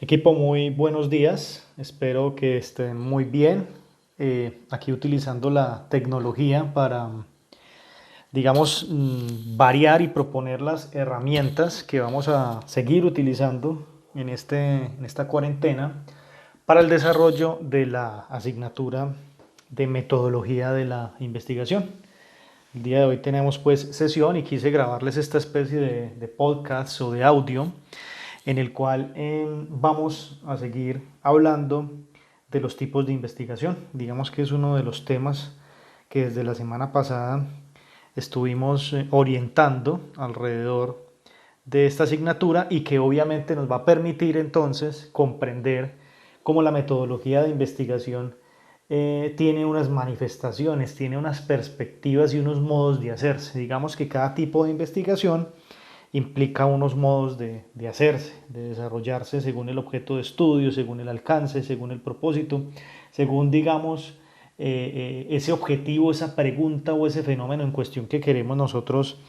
Equipo, muy buenos días. Espero que estén muy bien. Aquí utilizando la tecnología para, digamos, variar y proponer las herramientas que vamos a seguir utilizando en esta cuarentena para el desarrollo de la asignatura de metodología de la investigación. El día de hoy tenemos pues sesión y quise grabarles esta especie de podcast o de audio en el cual vamos a seguir hablando de los tipos de investigación. Digamos que es uno de los temas que desde la semana pasada estuvimos orientando alrededor de esta asignatura y que obviamente nos va a permitir entonces comprender cómo la metodología de investigación tiene unas manifestaciones, tiene unas perspectivas y unos modos de hacerse. Digamos que cada tipo de investigación implica unos modos de hacerse, de desarrollarse según el objeto de estudio, según el alcance, según el propósito, según, digamos, ese objetivo, esa pregunta o ese fenómeno en cuestión que queremos nosotros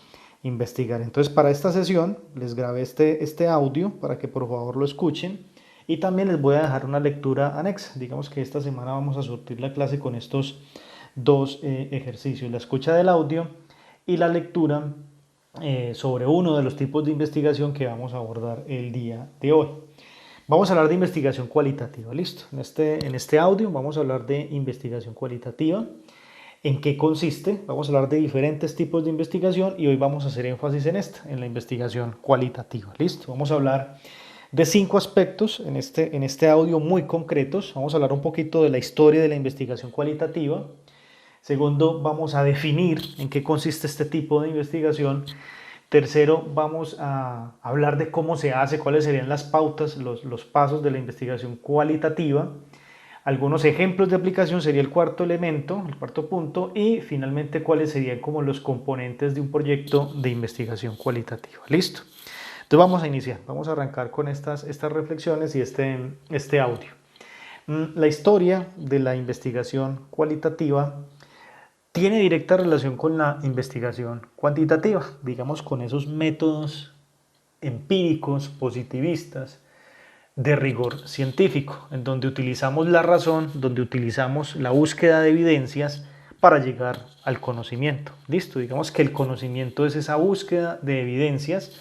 investigar. Entonces, para esta sesión les grabé este audio para que por favor lo escuchen y también les voy a dejar una lectura anexa. Digamos que esta semana vamos a surtir la clase con estos dos ejercicios, la escucha del audio y la lectura sobre uno de los tipos de investigación que vamos a abordar el día de hoy. Vamos a hablar de investigación cualitativa, listo. En este audio vamos a hablar de investigación cualitativa. ¿En qué consiste? Vamos a hablar de diferentes tipos de investigación y hoy vamos a hacer énfasis en esta, en la investigación cualitativa, listo. Vamos a hablar de 5 aspectos en este audio muy concretos. Vamos a hablar un poquito de la historia de la investigación cualitativa. Segundo, vamos a definir en qué consiste este tipo de investigación. Tercero, vamos a hablar de cómo se hace, cuáles serían las pautas, los pasos de la investigación cualitativa. Algunos ejemplos de aplicación sería el cuarto elemento, el cuarto punto, y finalmente cuáles serían como los componentes de un proyecto de investigación cualitativa. ¿Listo? Entonces vamos a iniciar, vamos a arrancar con estas reflexiones y este audio. La historia de la investigación cualitativa tiene directa relación con la investigación cuantitativa, digamos con esos métodos empíricos, positivistas, de rigor científico, en donde utilizamos la razón, donde utilizamos la búsqueda de evidencias para llegar al conocimiento. Listo, digamos que el conocimiento es esa búsqueda de evidencias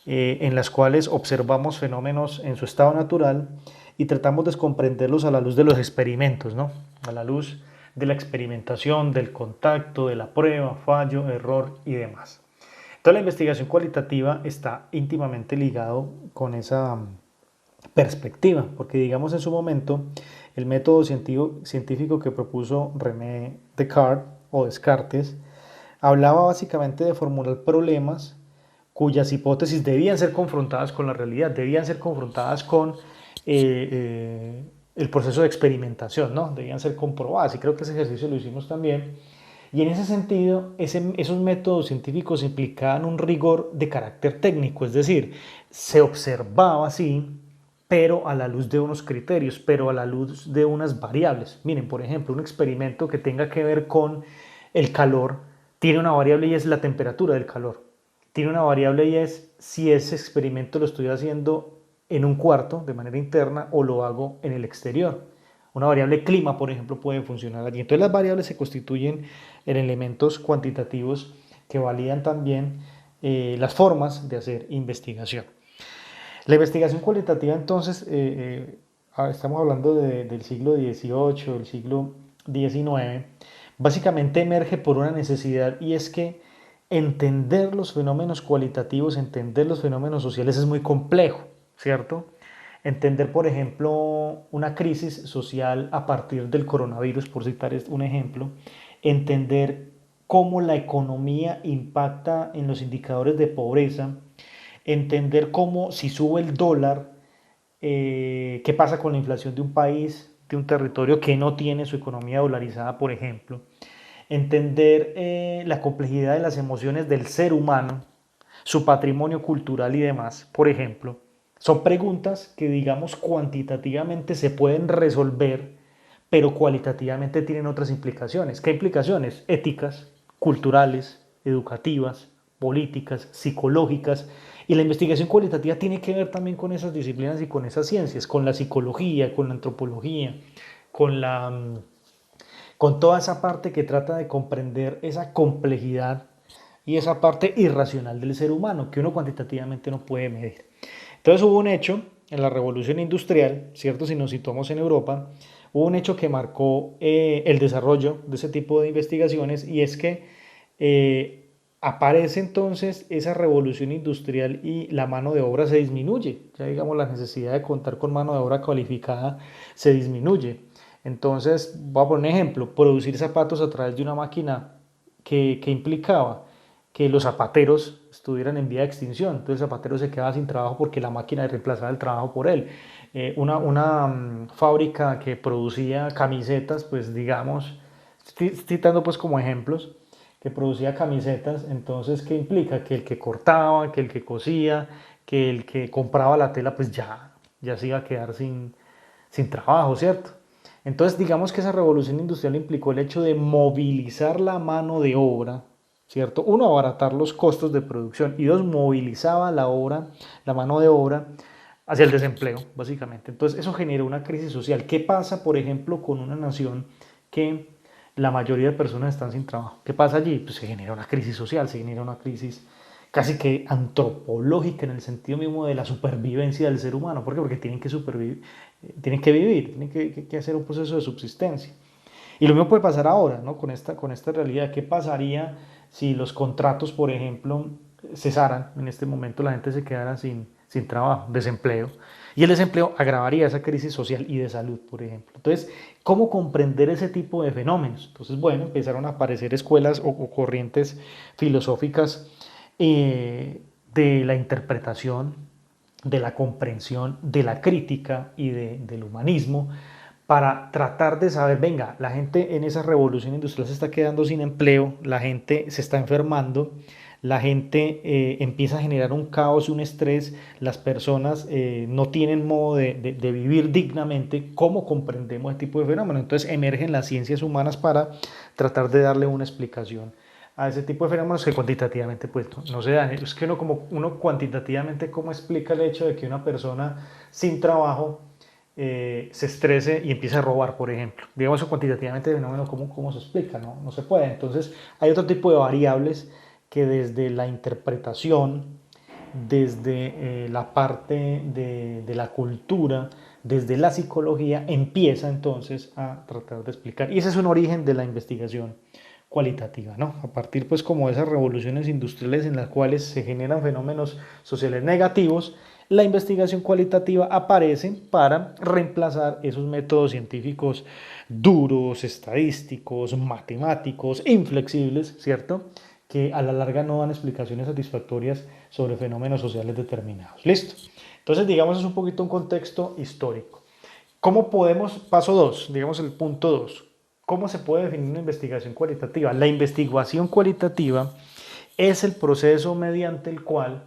en las cuales observamos fenómenos en su estado natural y tratamos de comprenderlos a la luz de los experimentos, ¿no? A la luz de la experimentación, del contacto, de la prueba, fallo, error y demás. Entonces la investigación cualitativa está íntimamente ligado con esa perspectiva, porque digamos en su momento el método científico que propuso René Descartes o Descartes hablaba básicamente de formular problemas cuyas hipótesis debían ser confrontadas con la realidad, debían ser confrontadas con el proceso de experimentación, ¿no? Debían ser comprobadas y creo que ese ejercicio lo hicimos también. Y en ese sentido, esos métodos científicos implicaban un rigor de carácter técnico, es decir, se observaba así, pero a la luz de unos criterios, pero a la luz de unas variables. Miren, por ejemplo, un experimento que tenga que ver con el calor tiene una variable y es la temperatura del calor. Tiene una variable y es si ese experimento lo estoy haciendo en un cuarto de manera interna o lo hago en el exterior. Una variable clima, por ejemplo, puede funcionar allí. Entonces las variables se constituyen en elementos cuantitativos que validan también las formas de hacer investigación. La investigación cualitativa, entonces, estamos hablando del siglo XVIII, del siglo XIX, básicamente emerge por una necesidad y es que entender los fenómenos cualitativos, entender los fenómenos sociales es muy complejo, ¿cierto? Entender, por ejemplo, una crisis social a partir del coronavirus, por citar un ejemplo, entender cómo la economía impacta en los indicadores de pobreza, entender cómo si sube el dólar, qué pasa con la inflación de un país, de un territorio que no tiene su economía dolarizada, por ejemplo, entender la complejidad de las emociones del ser humano, su patrimonio cultural y demás, por ejemplo, son preguntas que digamos cuantitativamente se pueden resolver, pero cualitativamente tienen otras implicaciones. ¿Qué implicaciones? Éticas, culturales, educativas, políticas, psicológicas Y la investigación cualitativa tiene que ver también con esas disciplinas y con esas ciencias, con la psicología, con la antropología, con con toda esa parte que trata de comprender esa complejidad y esa parte irracional del ser humano que uno cuantitativamente no puede medir. Entonces hubo un hecho en la revolución industrial, ¿cierto? Si nos situamos en Europa, hubo un hecho que marcó el desarrollo de ese tipo de investigaciones y es que aparece entonces esa revolución industrial y la mano de obra se disminuye. Ya digamos la necesidad de contar con mano de obra cualificada se disminuye. Entonces, voy a poner un ejemplo, producir zapatos a través de una máquina que implicaba que los zapateros estuvieran en vía de extinción. Entonces el zapatero se quedaba sin trabajo porque la máquina reemplazaba el trabajo por él. Fábrica que producía camisetas, pues digamos, estoy citando pues como ejemplos, que producía camisetas, entonces, ¿qué implica? Que el que cortaba, que el que cosía, que el que compraba la tela, pues ya se iba a quedar sin trabajo, ¿cierto? Entonces, digamos que esa revolución industrial implicó el hecho de movilizar la mano de obra, ¿cierto? Uno, abaratar los costos de producción y dos, movilizaba la mano de obra hacia el desempleo, básicamente. Entonces, eso generó una crisis social. ¿Qué pasa, por ejemplo, con una nación que la mayoría de personas están sin trabajo? ¿Qué pasa allí? Pues se genera una crisis social, se genera una crisis casi que antropológica en el sentido mismo de la supervivencia del ser humano. ¿Por qué? Porque tienen que supervivir, tienen que vivir, tienen que hacer un proceso de subsistencia. Y lo mismo puede pasar ahora, ¿no? Con esta realidad. ¿Qué pasaría si los contratos, por ejemplo, cesaran? En este momento la gente se quedara sin trabajo, desempleo. Y el desempleo agravaría esa crisis social y de salud, por ejemplo. Entonces, ¿cómo comprender ese tipo de fenómenos? Entonces, bueno, empezaron a aparecer escuelas o corrientes filosóficas de la interpretación, de la comprensión, de la crítica y del humanismo para tratar de saber, venga, la gente en esa revolución industrial se está quedando sin empleo, la gente se está enfermando, la gente empieza a generar un caos y un estrés, las personas no tienen modo de vivir dignamente. ¿Cómo comprendemos este tipo de fenómenos? Entonces emergen las ciencias humanas para tratar de darle una explicación a ese tipo de fenómenos que cuantitativamente pues no se dan. Es que uno cuantitativamente, ¿cómo explica el hecho de que una persona sin trabajo se estrese y empiece a robar, por ejemplo? Digamos eso cuantitativamente, el fenómeno, ¿cómo se explica? No se puede. Entonces hay otro tipo de variables que desde la interpretación, desde la parte de la cultura, desde la psicología, empieza entonces a tratar de explicar. Y ese es un origen de la investigación cualitativa, ¿no? A partir pues como de esas revoluciones industriales en las cuales se generan fenómenos sociales negativos, la investigación cualitativa aparece para reemplazar esos métodos científicos duros, estadísticos, matemáticos, inflexibles, ¿cierto? Que a la larga no dan explicaciones satisfactorias sobre fenómenos sociales determinados. Listo. Entonces, digamos, es un poquito un contexto histórico. ¿Cómo podemos, paso 2, digamos el punto 2, cómo se puede definir una investigación cualitativa? La investigación cualitativa es el proceso mediante el cual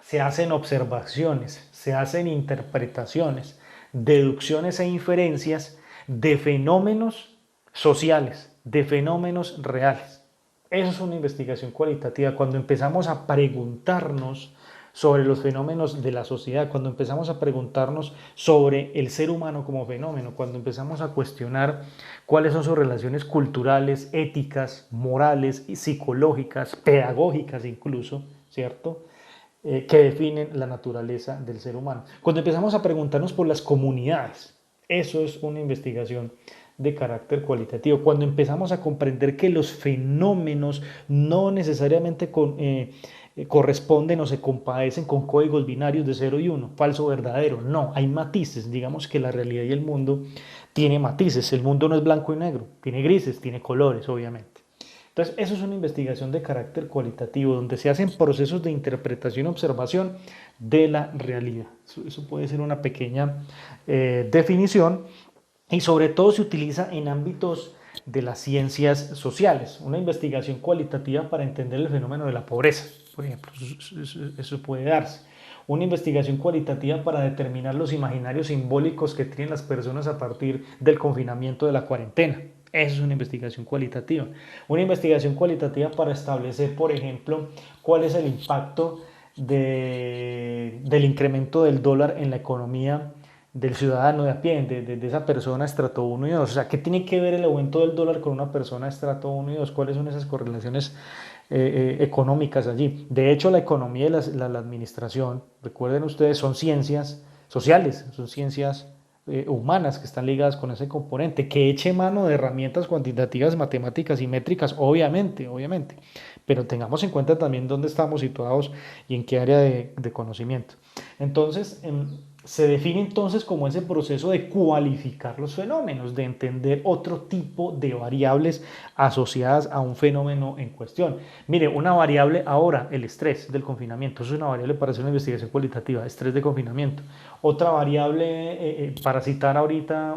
se hacen observaciones, se hacen interpretaciones, deducciones e inferencias de fenómenos sociales, de fenómenos reales. Eso es una investigación cualitativa, cuando empezamos a preguntarnos sobre los fenómenos de la sociedad, cuando empezamos a preguntarnos sobre el ser humano como fenómeno, cuando empezamos a cuestionar cuáles son sus relaciones culturales, éticas, morales, y psicológicas, pedagógicas incluso, ¿cierto? Que definen la naturaleza del ser humano. Cuando empezamos a preguntarnos por las comunidades, eso es una investigación de carácter cualitativo. Cuando empezamos a comprender que los fenómenos no necesariamente corresponden o se compadecen con códigos binarios de 0 y 1, falso o verdadero. No, hay matices. Digamos que la realidad y el mundo tiene matices. El mundo no es blanco y negro, tiene grises, tiene colores, obviamente. Entonces, eso es una investigación de carácter cualitativo, donde se hacen procesos de interpretación y observación de la realidad. Eso puede ser una pequeña definición, y sobre todo se utiliza en ámbitos de las ciencias sociales. Una investigación cualitativa para entender el fenómeno de la pobreza, por ejemplo, eso puede darse. Una investigación cualitativa para determinar los imaginarios simbólicos que tienen las personas a partir del confinamiento de la cuarentena. Eso es una investigación cualitativa. Una investigación cualitativa para establecer, por ejemplo, cuál es el impacto del incremento del dólar en la economía del ciudadano de a pie, de esa persona estrato uno y 2. O sea, ¿qué tiene que ver el aumento del dólar con una persona estrato uno y 2? ¿Cuáles son esas correlaciones económicas allí? De hecho, la economía y la administración, recuerden ustedes, son ciencias sociales, son ciencias humanas que están ligadas con ese componente, que eche mano de herramientas cuantitativas, matemáticas y métricas, obviamente, obviamente, pero tengamos en cuenta también dónde estamos situados y en qué área de conocimiento. Entonces, se define entonces como ese proceso de cualificar los fenómenos, de entender otro tipo de variables asociadas a un fenómeno en cuestión. Mire, una variable ahora, el estrés del confinamiento, eso es una variable para hacer una investigación cualitativa, estrés de confinamiento. Otra variable, para citar ahorita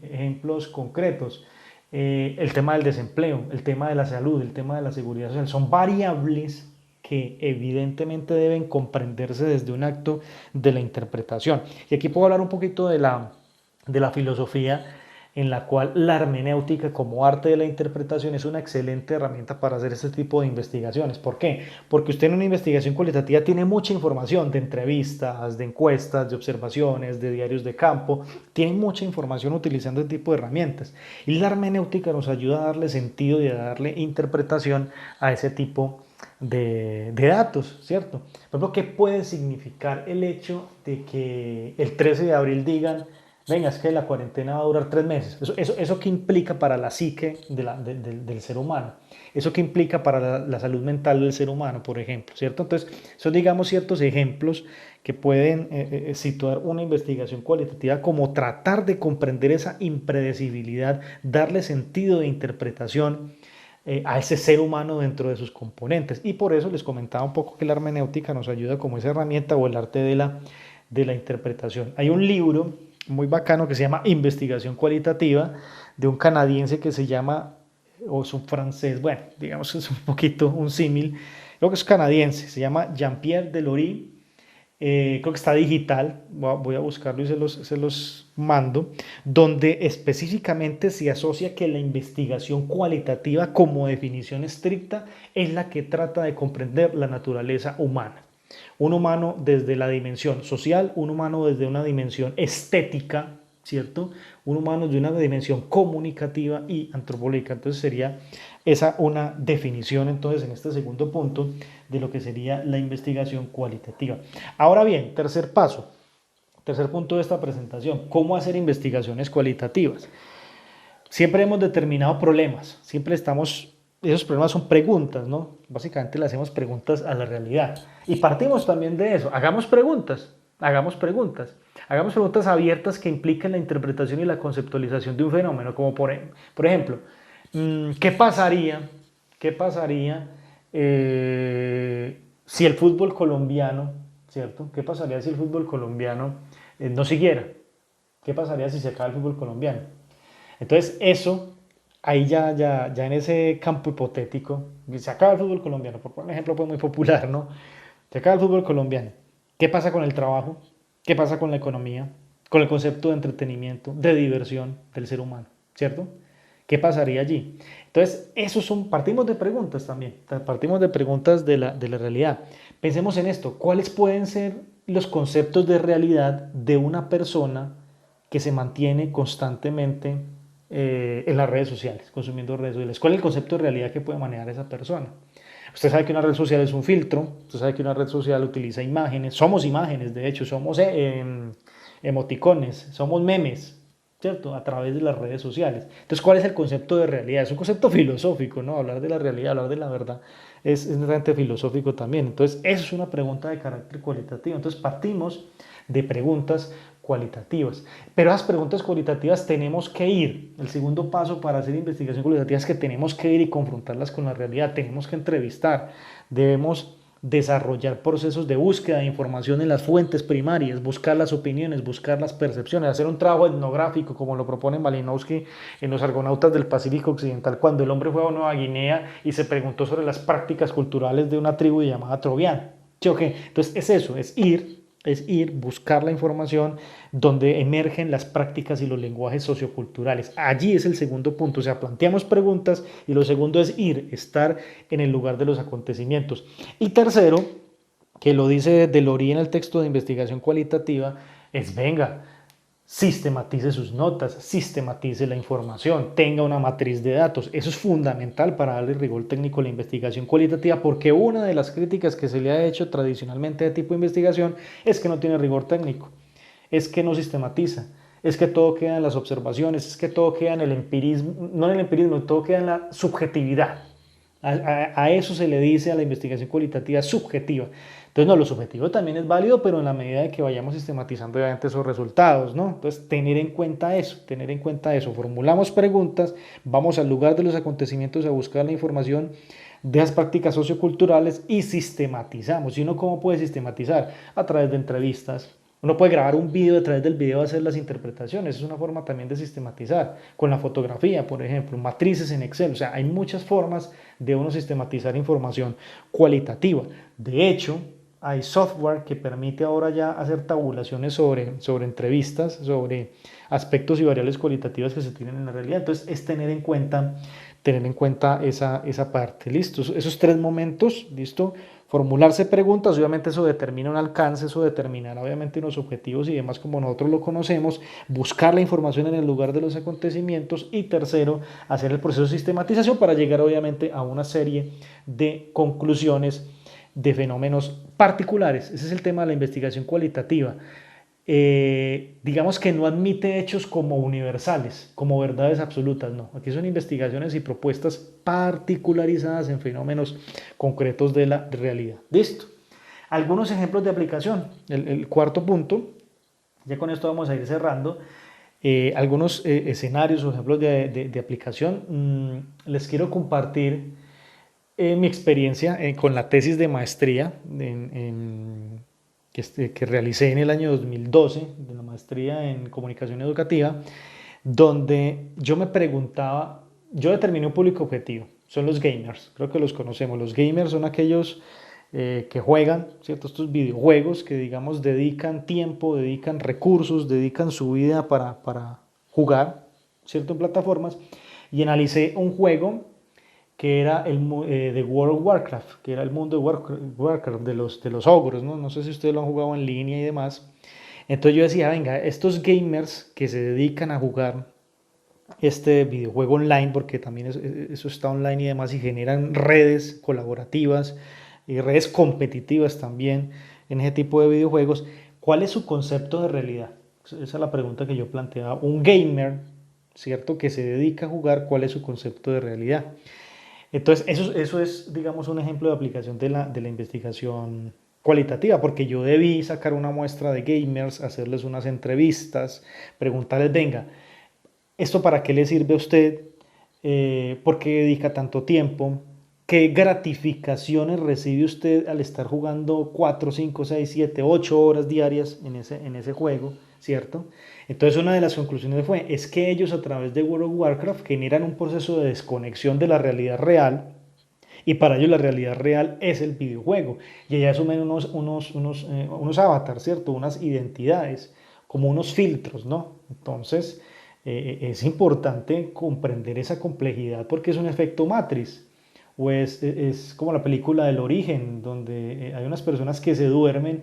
ejemplos concretos, el tema del desempleo, el tema de la salud, el tema de la seguridad social, son variables que evidentemente deben comprenderse desde un acto de la interpretación. Y aquí puedo hablar un poquito de la filosofía en la cual la hermenéutica como arte de la interpretación es una excelente herramienta para hacer este tipo de investigaciones. ¿Por qué? Porque usted en una investigación cualitativa tiene mucha información de entrevistas, de encuestas, de observaciones, de diarios de campo, tiene mucha información utilizando este tipo de herramientas. Y la hermenéutica nos ayuda a darle sentido y a darle interpretación a ese tipo de datos, ¿cierto? Por ejemplo, ¿qué puede significar el hecho de que el 13 de abril digan, venga, es que la cuarentena va a durar 3 meses? ¿Eso qué implica para la psique del ser humano? ¿Eso qué implica para la salud mental del ser humano, por ejemplo? ¿Cierto? Entonces, son, digamos, ciertos ejemplos que pueden situar una investigación cualitativa como tratar de comprender esa impredecibilidad, darle sentido de interpretación a ese ser humano dentro de sus componentes. Y por eso les comentaba un poco que la hermenéutica nos ayuda como esa herramienta o el arte de la interpretación. Hay un libro muy bacano que se llama Investigación Cualitativa, de un canadiense que se llama, o es un francés, bueno, digamos que es un poquito un símil, creo que es canadiense, se llama Jean-Pierre Delory. Creo que está digital, voy a buscarlo y se los mando, donde específicamente se asocia que la investigación cualitativa como definición estricta es la que trata de comprender la naturaleza humana. Un humano desde la dimensión social, un humano desde una dimensión estética, ¿cierto? Un humano de una dimensión comunicativa y antropológica. Entonces sería esa una definición, entonces, en este segundo punto, de lo que sería la investigación cualitativa. Ahora bien, tercer paso, tercer punto de esta presentación, ¿cómo hacer investigaciones cualitativas? Siempre hemos determinado problemas, siempre esos problemas son preguntas, ¿no? Básicamente le hacemos preguntas a la realidad. Y partimos también de eso, hagamos preguntas, hagamos preguntas. Hagamos preguntas abiertas que impliquen la interpretación y la conceptualización de un fenómeno, como por ejemplo, ¿qué pasaría? ¿Qué pasaría si el fútbol colombiano, ¿cierto? ¿Qué pasaría si el fútbol colombiano no siguiera? ¿Qué pasaría si se acaba el fútbol colombiano? Entonces, eso, ahí ya en ese campo hipotético, se acaba el fútbol colombiano, por un ejemplo pues muy popular, ¿no? Se acaba el fútbol colombiano. ¿Qué pasa con el trabajo? ¿Qué pasa con la economía? Con el concepto de entretenimiento, de diversión del ser humano, ¿cierto? ¿Qué pasaría allí? Entonces, partimos de preguntas también, partimos de preguntas de la realidad. Pensemos en esto, ¿cuáles pueden ser los conceptos de realidad de una persona que se mantiene constantemente en las redes sociales, consumiendo redes sociales? ¿Cuál es el concepto de realidad que puede manejar esa persona? Usted sabe que una red social es un filtro, usted sabe que una red social utiliza imágenes, somos imágenes, de hecho, somos emoticones, somos memes, ¿cierto? A través de las redes sociales. Entonces, ¿cuál es el concepto de realidad? Es un concepto filosófico, ¿no? Hablar de la realidad, hablar de la verdad, es realmente filosófico también. Entonces, eso es una pregunta de carácter cualitativo. Entonces, partimos de preguntas cualitativas. Pero las preguntas cualitativas tenemos que ir. El segundo paso para hacer investigación cualitativa es que tenemos que ir y confrontarlas con la realidad. Tenemos que entrevistar. Debemos desarrollar procesos de búsqueda de información en las fuentes primarias, buscar las opiniones, buscar las percepciones, hacer un trabajo etnográfico como lo propone Malinowski en Los Argonautas del Pacífico Occidental, cuando el hombre fue a Nueva Guinea y se preguntó sobre las prácticas culturales de una tribu llamada Trovián. ¿Sí o qué? Entonces es eso, es ir, buscar la información donde emergen las prácticas y los lenguajes socioculturales. Allí es el segundo punto, o sea, planteamos preguntas y lo segundo es ir, estar en el lugar de los acontecimientos. Y tercero, que lo dice Delory en el texto de investigación cualitativa, es venga, sistematice sus notas, sistematice la información, tenga una matriz de datos. Eso es fundamental para darle rigor técnico a la investigación cualitativa, porque una de las críticas que se le ha hecho tradicionalmente a tipo de investigación es que no tiene rigor técnico, es que no sistematiza, es que todo queda en las observaciones, es que todo queda en el empirismo, no en el empirismo, todo queda en la subjetividad. A eso se le dice a la investigación cualitativa subjetiva. Entonces, no, lo subjetivo también es válido, pero en la medida de que vayamos sistematizando obviamente esos resultados, ¿no? Entonces, tener en cuenta eso. Formulamos preguntas, vamos al lugar de los acontecimientos a buscar la información de las prácticas socioculturales y sistematizamos. ¿Y uno cómo puede sistematizar? A través de entrevistas. Uno puede grabar un video, a través del video hacer las interpretaciones, es una forma también de sistematizar, con la fotografía, por ejemplo, matrices en Excel, o sea, hay muchas formas de uno sistematizar información cualitativa. De hecho, hay software que permite ahora ya hacer tabulaciones sobre entrevistas, sobre aspectos y variables cualitativas que se tienen en la realidad. Entonces, es tener en cuenta esa parte. ¿Listo? Esos tres momentos, ¿listo? Formularse preguntas, obviamente eso determina un alcance, eso determinará obviamente unos objetivos y demás como nosotros lo conocemos, buscar la información en el lugar de los acontecimientos y tercero, hacer el proceso de sistematización para llegar obviamente a una serie de conclusiones de fenómenos particulares. Ese es el tema de la investigación cualitativa. Digamos que no admite hechos como universales, como verdades absolutas, no. Aquí son investigaciones y propuestas particularizadas en fenómenos concretos de la realidad. Listo. Algunos ejemplos de aplicación. El cuarto punto, ya con esto vamos a ir cerrando. Algunos escenarios o ejemplos de aplicación. Les quiero compartir mi experiencia con la tesis de maestría que realicé en el año 2012, de la maestría en comunicación educativa, donde yo me preguntaba, yo determiné un público objetivo, son los gamers, creo que los conocemos. Los gamers son aquellos que juegan, ¿cierto? Estos videojuegos que, digamos, dedican tiempo, dedican recursos, dedican su vida para jugar, ¿cierto? En plataformas. Y analicé un juego que era de World of Warcraft, que era el mundo de Warcraft, de los ogros, ¿no? No sé si ustedes lo han jugado en línea y demás. Entonces yo decía, venga, estos gamers que se dedican a jugar este videojuego online, porque también eso está online y demás, y generan redes colaborativas y redes competitivas también en ese tipo de videojuegos, ¿cuál es su concepto de realidad? Esa es la pregunta que yo planteaba. Un gamer, ¿cierto? Que se dedica a jugar, ¿cuál es su concepto de realidad? Entonces, eso es, digamos, un ejemplo de aplicación de la investigación cualitativa, porque yo debí sacar una muestra de gamers, hacerles unas entrevistas, preguntarles, venga, ¿esto para qué le sirve a usted? ¿Por qué dedica tanto tiempo? ¿Qué gratificaciones recibe usted al estar jugando 4, 5, 6, 7, 8 horas diarias en ese juego? ¿Cierto? Entonces una de las conclusiones es que ellos a través de World of Warcraft generan un proceso de desconexión de la realidad real y para ellos la realidad real es el videojuego y allá asumen unos avatars, ¿cierto? Unas identidades, como unos filtros, ¿no? Entonces es importante comprender esa complejidad porque es un efecto matriz. O es como la película del Origen, donde hay unas personas que se duermen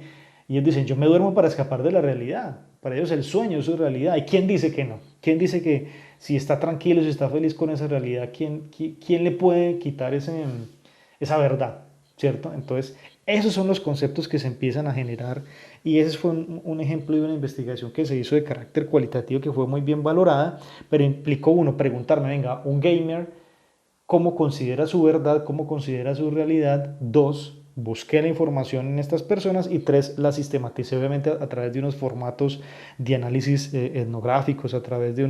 y ellos dicen, yo me duermo para escapar de la realidad. Para ellos el sueño es su realidad. ¿Y quién dice que no? ¿Quién dice que si está tranquilo, si está feliz con esa realidad, quién le puede quitar esa verdad? ¿Cierto? Entonces, esos son los conceptos que se empiezan a generar y ese fue un ejemplo de una investigación que se hizo de carácter cualitativo que fue muy bien valorada, pero implicó uno preguntarme, venga, un gamer cómo considera su verdad, cómo considera su realidad. Dos, busqué la información en estas personas y tres, la sistematicé obviamente a través de unos formatos de análisis etnográficos, a través de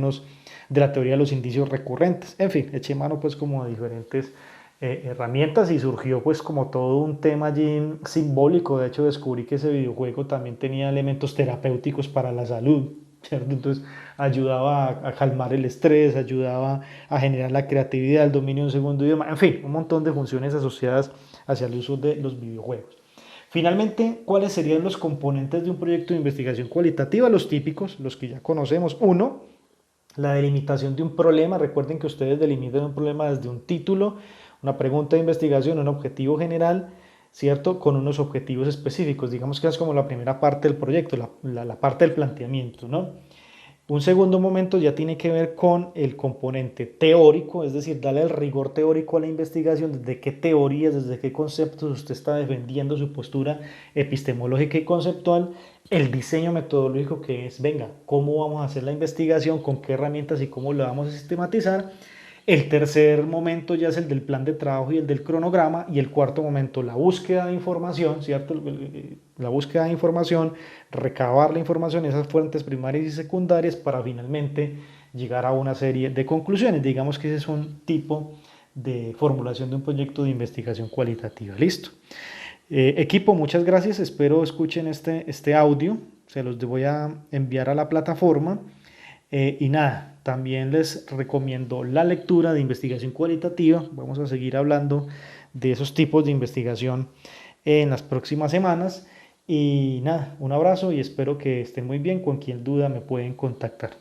la teoría de los indicios recurrentes. En fin, eché mano pues como de diferentes herramientas y surgió pues como todo un tema allí simbólico. De hecho descubrí que ese videojuego también tenía elementos terapéuticos para la salud, ¿cierto? Entonces ayudaba a calmar el estrés, ayudaba a generar la creatividad, el dominio de un segundo idioma, en fin, un montón de funciones asociadas hacia el uso de los videojuegos. Finalmente, ¿cuáles serían los componentes de un proyecto de investigación cualitativa? Los típicos, los que ya conocemos. Uno, la delimitación de un problema. Recuerden que ustedes delimitan un problema desde un título, una pregunta de investigación, un objetivo general. ¿cierto? Con unos objetivos específicos. Digamos que es como la primera parte del proyecto, la parte del planteamiento, ¿no? Un segundo momento ya tiene que ver con el componente teórico, es decir, darle el rigor teórico a la investigación, desde qué teorías, desde qué conceptos usted está defendiendo su postura epistemológica y conceptual, el diseño metodológico que es, venga, cómo vamos a hacer la investigación, con qué herramientas y cómo lo vamos a sistematizar. El tercer momento ya es el del plan de trabajo y el del cronograma. Y el cuarto momento, la búsqueda de información, ¿cierto? La búsqueda de información, recabar la información, esas fuentes primarias y secundarias para finalmente llegar a una serie de conclusiones. Digamos que ese es un tipo de formulación de un proyecto de investigación cualitativa. Listo. Equipo, muchas gracias. Espero escuchen este audio. Se los voy a enviar a la plataforma. Y nada, también les recomiendo la lectura de investigación cualitativa. Vamos a seguir hablando de esos tipos de investigación en las próximas semanas. Y nada, un abrazo y espero que estén muy bien. Cualquier duda me pueden contactar.